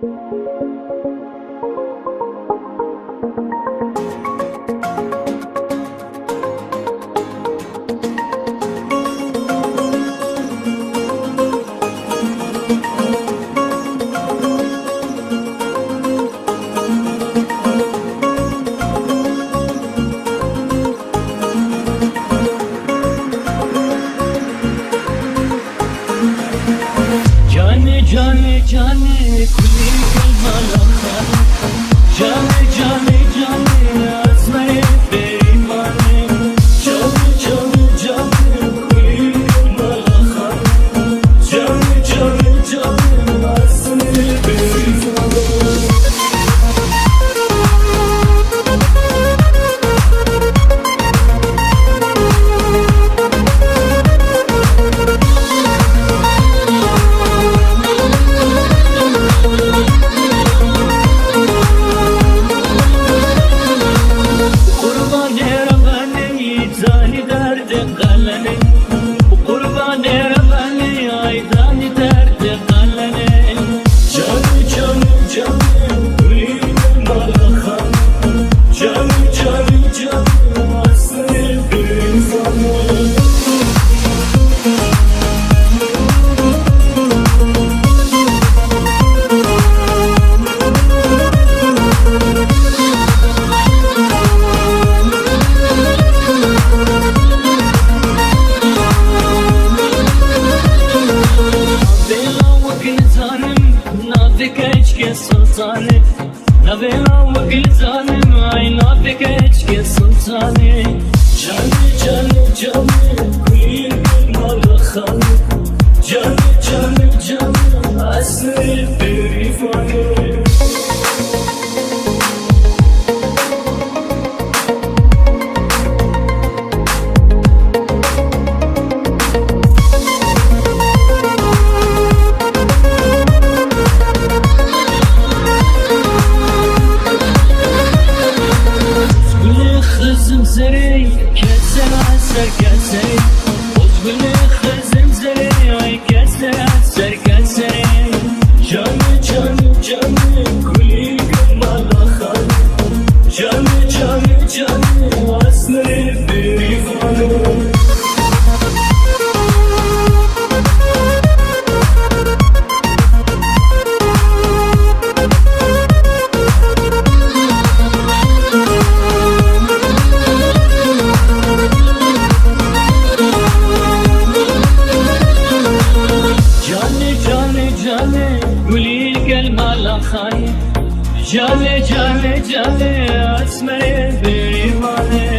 जाने जाने जाने खुली कलमाला जाने जाने जाने आसमां बेईमाने जाने जाने जाने खुली कलमाला जाने जाने जाने आसमां बेईमाने sultane Navela vakil zalim ayna pekeç ke sultane Canı canı canı kulir malakhan Canı canı canı asli perifane زمزري كسر عسر كسري وتقولي خزمزري اي كسر عسر كسري جاني جاني جاني كلي كمالا خان جاني جاني جاني اسمري بريفانو जाने जाने जाने आसमां बेईमाने